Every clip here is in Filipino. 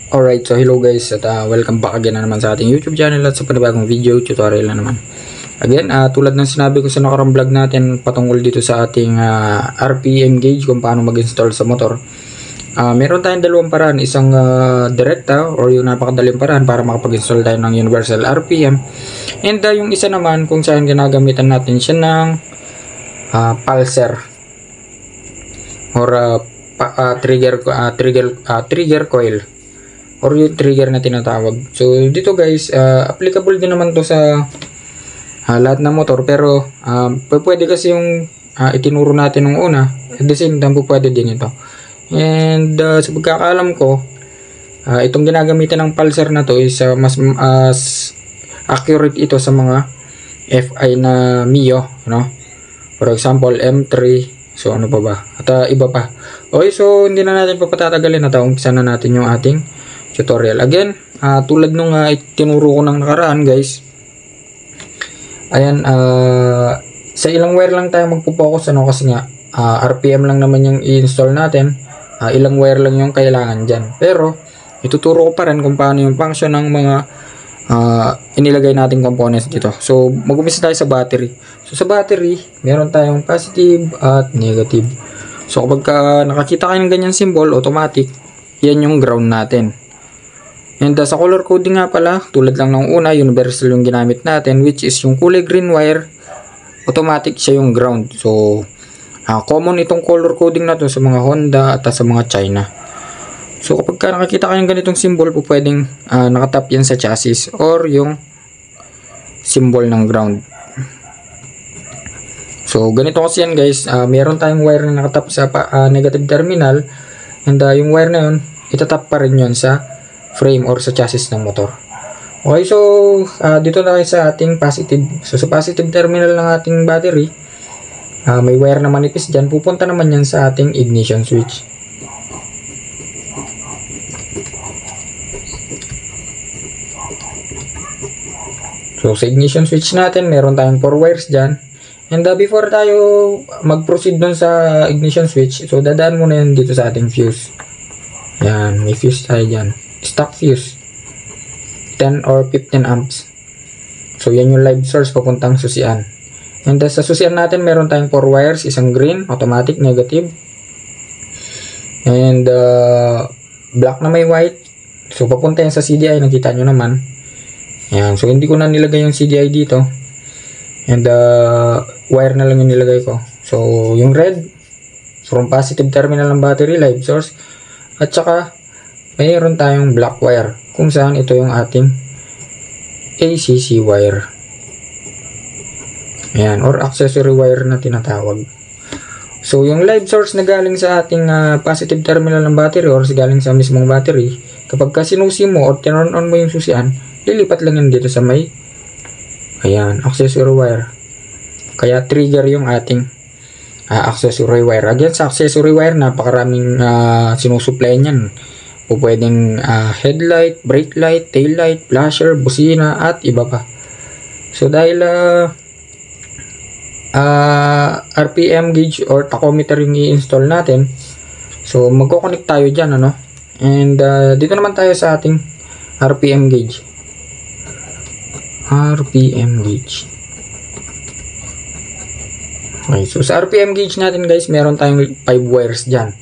Alright, so hello guys at welcome back again na naman sa ating YouTube channel at sa panibagong video tutorial na naman. Again, tulad ng sinabi ko sa nakarang vlog natin patungkol dito sa ating RPM gauge kung paano mag-install sa motor. Meron tayong dalawang paraan, isang direkta or yung napakadaling paraan para makapag-install tayo ng universal RPM. And yung isa naman kung saan ginagamitan natin siya ng pulser or trigger coil or yung trigger na tinatawag. So dito guys, applicable din naman to sa lahat ng motor, pero pwede kasi yung itinuro natin nung una, at the same time pwede din ito. And sa pagkakaalam ko, itong ginagamitan ng pulser na to is mas accurate ito sa mga FI na Mio, no? For example, M3. So ano pa ba? At iba pa. Okay, so hindi na natin papatatagalin na umpisa na natin yung ating tutorial. Again, tulad nung tinuro ko ng nakaraan guys. Ayan, sa ilang wire lang tayo magpo-focus, ano, kasi nga RPM lang naman yung i-install natin. Ilang wire lang yung kailangan dyan. Pero ituturo ko pa rin kung paano yung function ng mga inilagay nating components dito. So mag-umpisa tayo sa battery. So sa battery, meron tayong positive at negative. So kapag nakakita kayo ng ganyan symbol, automatic yan yung ground natin. And sa color coding nga pala, tulad lang ng una, universal yung ginamit natin, which is yung kulay green wire, automatic siya yung ground. So common itong color coding na to sa mga Honda at sa mga China. So kapag nakakita kayo ng ganitong symbol, pwedeng nakatap yan sa chassis or yung symbol ng ground. So ganito kasi yan guys, meron tayong wire na nakatap sa negative terminal, and yung wire na yun, itatap pa rin yun sa frame or sa chassis ng motor. Okay, so dito na tayo sa ating positive. So sa positive terminal ng ating battery, may wire na manipis dyan, pupunta naman yan sa ating ignition switch. So sa ignition switch natin, meron tayong 4 wires dyan. And before tayo mag-proceed dun sa ignition switch, so dadaan muna yan dito sa ating fuse. Yan, may fuse tayo dyan. Stock fuse. 10 or 15 amps. So yan yung live source papuntang susian. And sa susian natin, meron tayong 4 wires. Isang green, automatic, negative. And black na may white. So papunta yan sa CDI, nakita nyo naman. Yan, so hindi ko na nilagay yung CDI dito. And wire na lang yung nilagay ko. So yung red, from positive terminal ng battery, live source. At saka mayroon tayong black wire, kung saan ito yung ating ACC wire. Ayan, or accessory wire na tinatawag. So yung live source na galing sa ating positive terminal ng battery or galing sa mismong battery, kapag sinusi mo or turn on mo yung susian, lilipat lang yun dito sa may, ayan, accessory wire. Kaya trigger yung ating accessory wire. Again, sa accessory wire, napakaraming sinusupply niyan. O pwedeng headlight, brake light, tail light, flasher, busina, at iba pa. So dahil RPM gauge or tachometer yung i-install natin, so magko-connect tayo dyan, ano? And dito naman tayo sa ating RPM gauge. RPM gauge. Okay, so sa RPM gauge natin guys, meron tayong 5 wires dyan.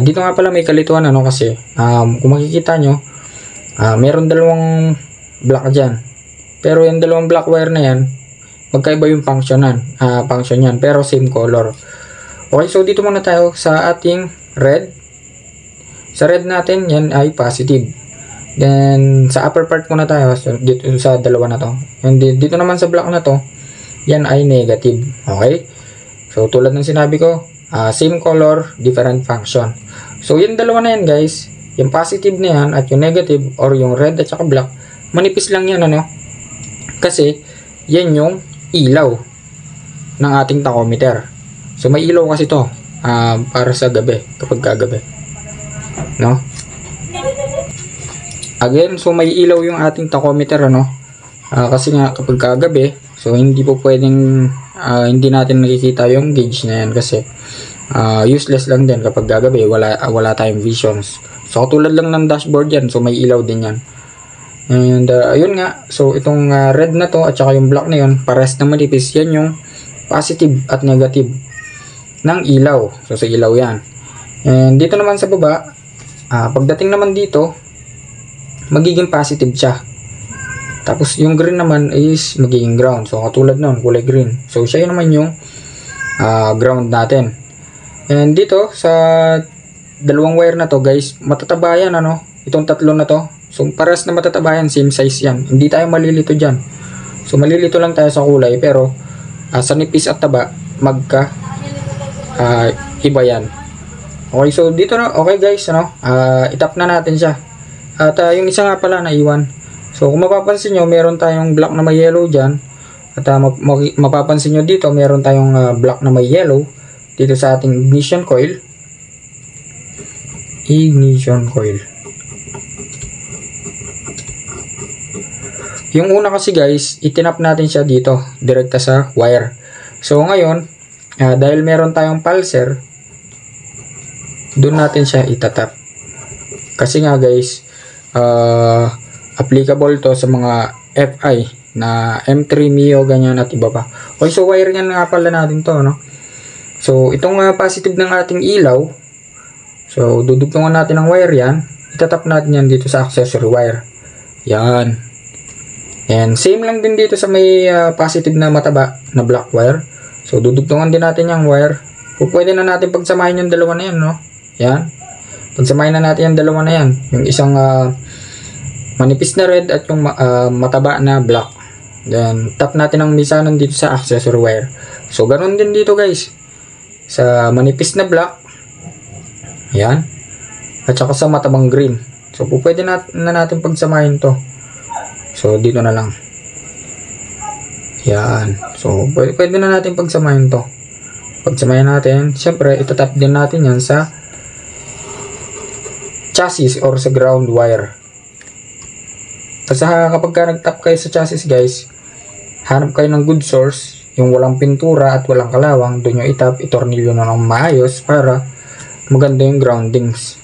Dito nga pala may kalituan, ano, kasi kung makikita nyo, meron dalawang black dyan, pero yung dalawang black wire na yan, magkaiba yung function yan, pero same color. Okay, so dito muna tayo sa ating red. Sa red natin, yan ay positive. Then sa upper part muna tayo, so dito sa dalawa na to, and dito naman sa black na to, yan ay negative. Okay, so tulad ng sinabi ko, same color, different function. So yung dalawa na yan guys, yung positive na yan at yung negative or yung red at saka black, manipis lang yan, ano, kasi yan yung ilaw ng ating tachometer. So may ilaw kasi to para sa gabi, kapag kagabi, no? Again, so may ilaw yung ating tachometer, ano, kasi nga kapag kagabi, so hindi po pwedeng hindi natin nakikita yung gauge na yan kasi useless lang din kapag gagabi, wala tayong visions. So katulad lang ng dashboard yan, so may ilaw din yan. And ayun nga, so itong red na to at saka yung black na yun, pares na manipis, yan yung positive at negative ng ilaw. So sa ilaw yan. And dito naman sa baba, pagdating naman dito, magiging positive siya. Tapos yung green naman is magiging ground. So katulad nun, kulay green. So siya yun naman yung ground natin. And dito sa dalawang wire na to guys, matataba yan ano. Itong tatlo na to. So pares na matataba yan, same size yan. Hindi tayo malilito dyan. So malilito lang tayo sa kulay, pero sa nipis at taba, magka iba yan. Okay, so dito na, okay guys, ano, itap na natin siya. At yung isa nga pala naiwan. So kung mapapansin nyo, meron tayong black na may yellow dyan. At mapapansin nyo dito, meron tayong black na may yellow dito sa ating ignition coil. Ignition coil. Yung una kasi guys, itinap natin siya dito, direkta sa wire. So ngayon, dahil meron tayong pulser, doon natin siya itatap. Kasi nga guys, applicable to sa mga FI na M3, Mio, ganyan at iba pa. Okay, so wire yan nga pala natin to, no? So itong positive ng ating ilaw, so dudugtungan natin ang wire yan, itatap natin yan dito sa accessory wire. Yan. And same lang din dito sa may positive na mataba na black wire. So dudugtungan din natin yung wire. Kung pwede na natin pagsamahin yung dalawa na yan, no? Yan. Pagsamahin na natin yung dalawa na yan. Yung isang manipis na red at yung mataba na black. Then tap natin ang misanan dito sa accessory wire. So ganoon din dito guys. Sa manipis na black. Yan. At saka sa matabang green. So pwede na natin pagsamahin to. So dito na lang. Yan. So pwede na natin pagsamahin to. Pagsamahin natin, syempre itatap din natin yan sa chassis or sa ground wire. Kasi kapag nag-tap kayo sa chassis guys, hanap kayo ng good source, yung walang pintura at walang kalawang, doon nyo itap, itornilyo na ng maayos para maganda yung groundings.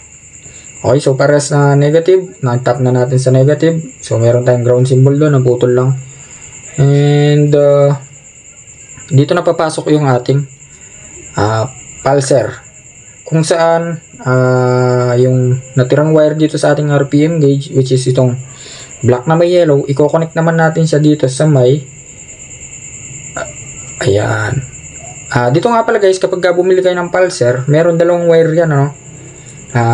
Okay, so pares na negative, nag-tap na natin sa negative. So meron tayong ground symbol doon, naputol lang. And dito na papasok yung ating pulser. Kung saan yung natirang wire dito sa ating RPM gauge, which is itong black na may yellow, i-connect naman natin siya dito sa may ayan. Dito nga pala guys, kapag bumili kayo ng pulser, meron dalawang wire yan, ano?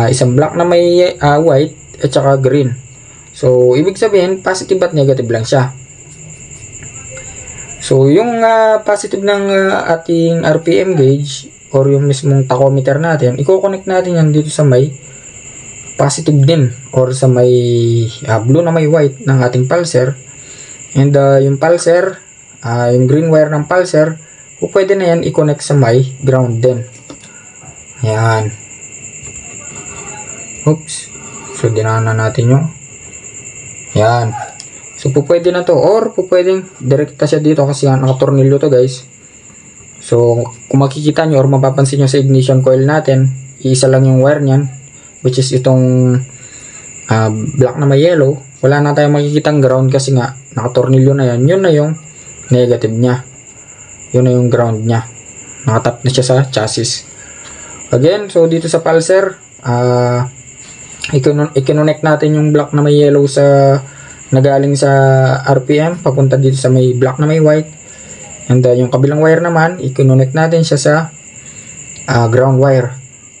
Isang black na may white at saka green. So ibig sabihin positive at negative lang siya. So yung positive ng ating RPM gauge or yung mismong tachometer natin, i-connect natin yan dito sa may positive din or sa may blue na may white ng ating pulser. And yung pulser, yung green wire ng pulser, pwede na yan i-connect sa may ground din. Ayan. Oops. So dinaanan natin yung ayan. So pwede na to, or pwedeng direkta siya dito kasi nakatornilyo to guys. So kung makikita nyo or mapapansin nyo sa ignition coil natin, isa lang yung wire nyan, which is itong black na may yellow. Wala na tayong makikitang ground kasi nga nakatornilyo na yan. Yun na yung negative nya, yun na yung ground nya, nakatap na siya sa chassis. Again, so dito sa pulser, i-connect natin yung black na may yellow sa nagaling sa RPM papunta dito sa may black na may white. And yung kabilang wire naman, i-connect natin siya sa ground wire.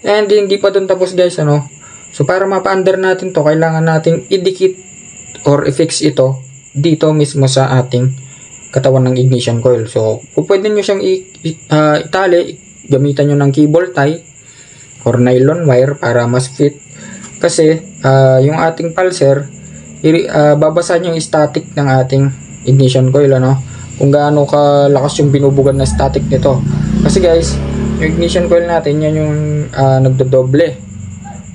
And hindi pa dun tapos guys, ano? So para mapa-under natin to, kailangan nating idikit or i-fix ito dito mismo sa ating katawan ng ignition coil. So pwede nyo siyang itali, gamitan nyo ng cable tie or nylon wire para mas fit. Kasi yung ating pulser, babasahin yung static ng ating ignition coil, ano? Kung gaano kalakas yung binubugan na static nito. Kasi guys, yung ignition coil natin, yan yung nagdodoble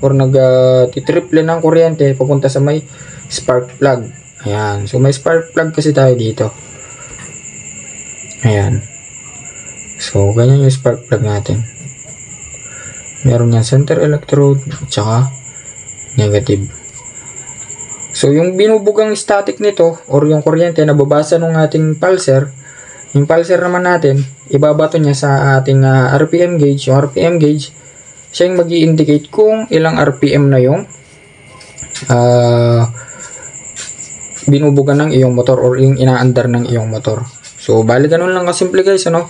or nagtitriple ng kuryente papunta sa may spark plug. Ayan. So may spark plug kasi tayo dito. Ayan. So ganyan yung spark plug natin. Meron yan center electrode at saka Negative. So, yung binubugang static nito or yung kuryente na babasa ng ating pulser, yung pulser naman natin, ibabato niya sa ating RPM gauge. Yung RPM gauge, siya yung mag-i-indicate kung ilang RPM na yung binubugan ng iyong motor or yung inaandar ng iyong motor. So, bali ganun lang kasimple guys, ano?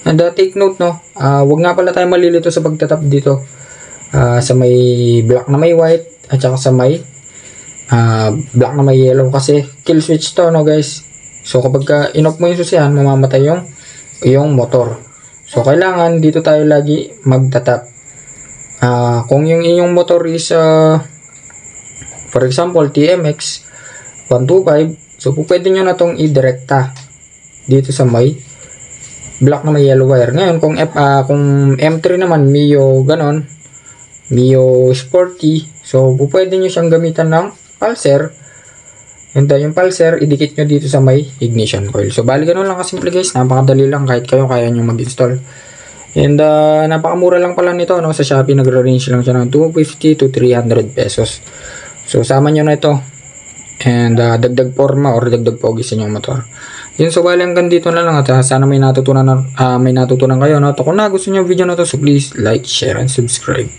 And take note, no? Wag nga pala tayo malilito sa pagtatap dito. Sa may black na may white at saka sa may black na may yellow kasi kill switch to, no guys? So, kapag in-off mo yung susihan, mamamatay yung motor. So, kailangan dito tayo lagi magtatap. Kung yung inyong motor is for example, TMX 125, so pwede nyo na itong i-direkta dito sa may black na may yellow wire. Ngayon, kung M3 naman, Mio ganon, Mio Sporty, so pwede nyo siyang gamitan ng pulser. And yung pulser, idikit nyo dito sa may ignition coil. So, bali ganun lang kasimple guys. Napakadali lang kahit kayo kaya nyo mag-install. And napakamura lang pala nito, no? Sa Shopee, nagre-range lang siya ng 250 to 300 pesos. So, sama nyo na ito. And dagdag forma or dagdag pogi sa inyong motor. Yun, so bali hanggang dito na lang. At sana may natutunan kayo, no? Kung nagustuhan nyo yung video na to, so please like, share, and subscribe.